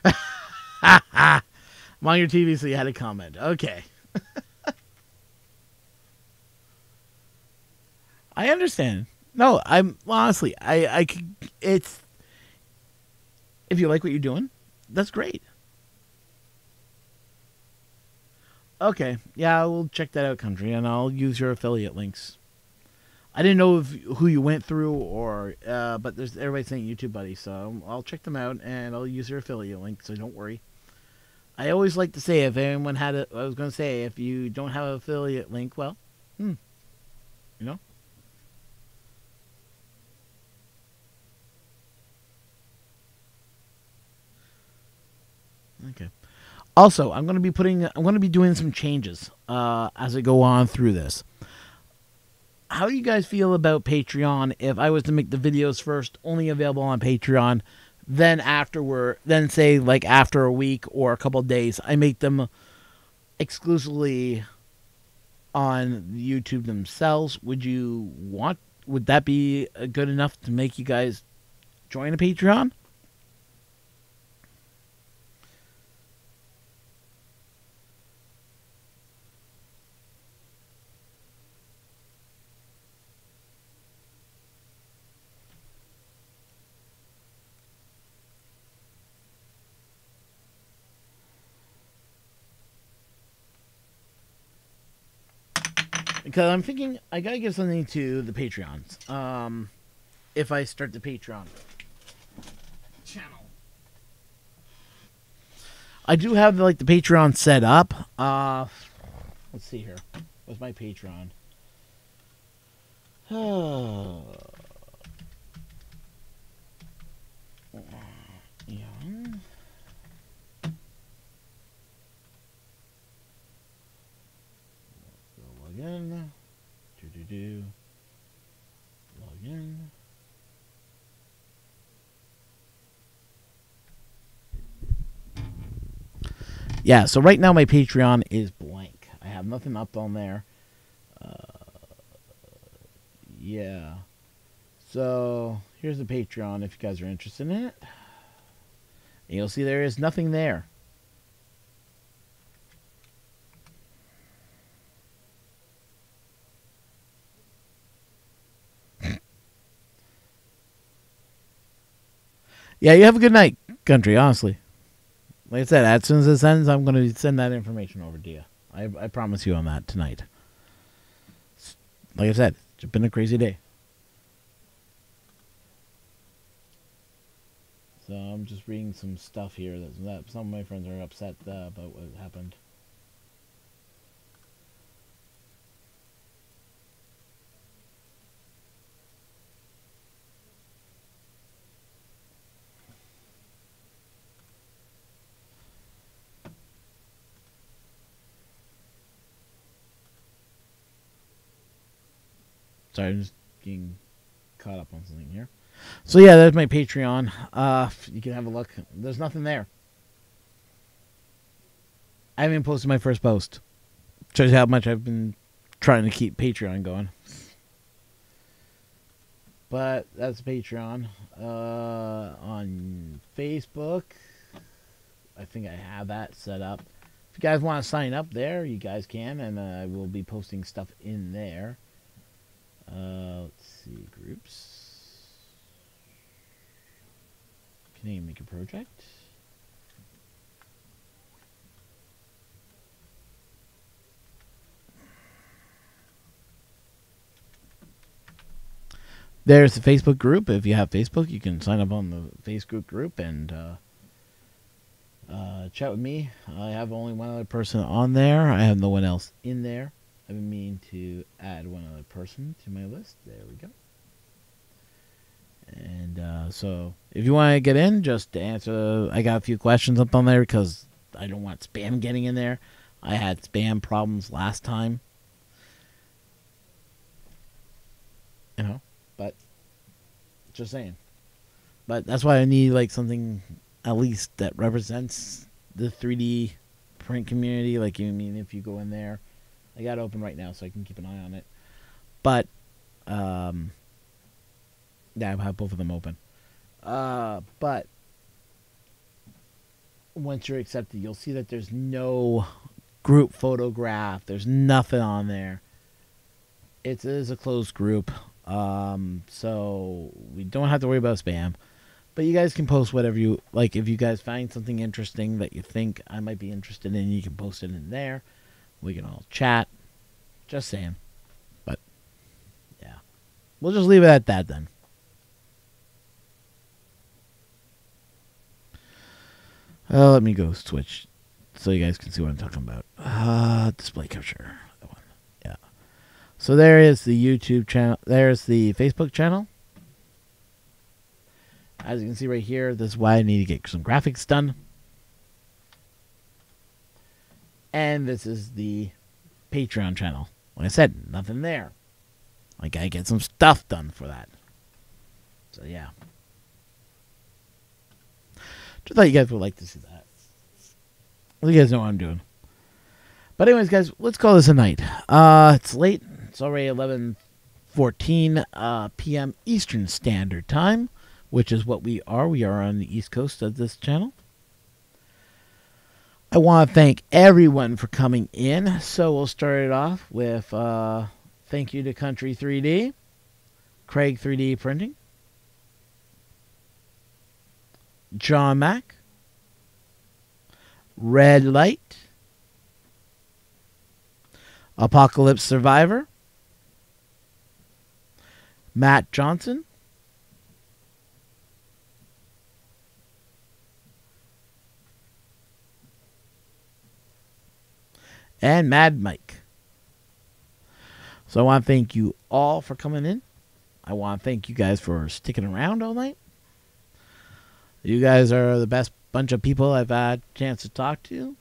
I'm on your TV, so you had a comment. Okay. I understand. No, honestly, I could, it's, if you like what you're doing, that's great. Okay, yeah, we'll check that out, Country, and I'll use your affiliate links. I didn't know who you went through, or but there's everybody's saying YouTube Buddy, so I'll check them out and I'll use your affiliate link. So don't worry. I always like to say if anyone had I was going to say if you don't have an affiliate link, well, you know. Okay. Also, I'm going to be doing some changes as I go on through this. How do you guys feel about Patreon if I was to make the videos first only available on Patreon, then say like after a week or a couple of days, I make them exclusively on YouTube themselves? Would that be good enough to make you guys join a Patreon? Because I'm thinking I gotta give something to the Patreons. If I start the Patreon channel, I do have like the Patreon set up. Let's see here. What's my Patreon? Yeah. Log in. Log in. Yeah, so right now my Patreon is blank. I have nothing up on there. Yeah. So here's the Patreon if you guys are interested in it. And you'll see there is nothing there. Yeah, you have a good night, Country, honestly. Like I said, as soon as this ends, I'm going to send that information over to you. I promise you on that tonight. like I said, it's been a crazy day. So I'm just reading some stuff here that some of my friends are upset about what happened. Sorry, I'm just getting caught up on something here. So yeah, there's my Patreon. You can have a look. There's nothing there. I haven't even posted my first post. Shows you how much I've been trying to keep Patreon going. But that's Patreon. On Facebook, I think I have that set up. If you guys want to sign up there, you guys can, and I will be posting stuff in there. Let's see, groups. Canadian Maker Project. There's the Facebook group. If you have Facebook, you can sign up on the Facebook group and chat with me. I have only one other person on there. I have no one else in there. I've been meaning to add one other person to my list. There we go. And so if you want to get in, just to answer, I got a few questions up on there because I don't want spam getting in there. I had spam problems last time. You know, but just saying. But that's why I need like something at least that represents the 3D print community. Like, you mean, if you go in there, I got it open right now so I can keep an eye on it. But yeah, I have both of them open. But once you're accepted, you'll see that there's no group photograph. There's nothing on there. It is a closed group. So we don't have to worry about spam. But you guys can post whatever you like. If you guys find something interesting that you think I might be interested in, you can post it in there. We can all chat. Just saying. But yeah, we'll just leave it at that then. Let me go switch so you guys can see what I'm talking about. Display capture. That one. Yeah. So there is the YouTube channel. There's the Facebook channel. As you can see right here, this is why I need to get some graphics done. And this is the Patreon channel. Like I said, nothing there. I gotta get some stuff done for that. So yeah. Just thought you guys would like to see that. Well, you guys know what I'm doing. But anyways, guys, let's call this a night. It's late. It's already 11:14 p.m. Eastern Standard Time, which is what we are. We are on the East Coast of this channel. I want to thank everyone for coming in. So we'll start it off with thank you to Country 3D, Craig 3D Printing, John Mack, Red Light, Apocalypse Survivor, Matt Johnson, and Mad Mike. So I want to thank you all for coming in. I want to thank you guys for sticking around all night. You guys are the best bunch of people I've had a chance to talk to.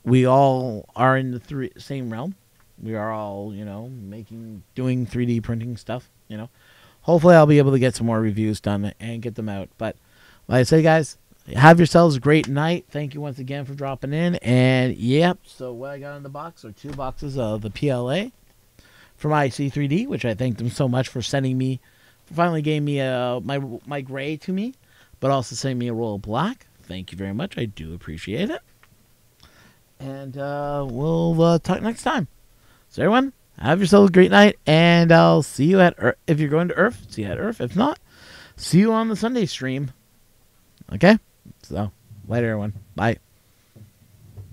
We all are in the same realm. We are all, doing 3D printing stuff, Hopefully I'll be able to get some more reviews done and get them out. But like I say, guys, have yourselves a great night. Thank you once again for dropping in. And yep, so what I got in the box are 2 boxes of the PLA from IC3D, which I thank them so much for sending me, finally gave me my gray to me, but also sending me a roll of black. Thank you very much. I do appreciate it. And we'll talk next time. So everyone, have yourselves a great night, and I'll see you at Earth. If you're going to Earth, see you at Earth. If not, see you on the Sunday stream. Okay? So, later everyone. Bye.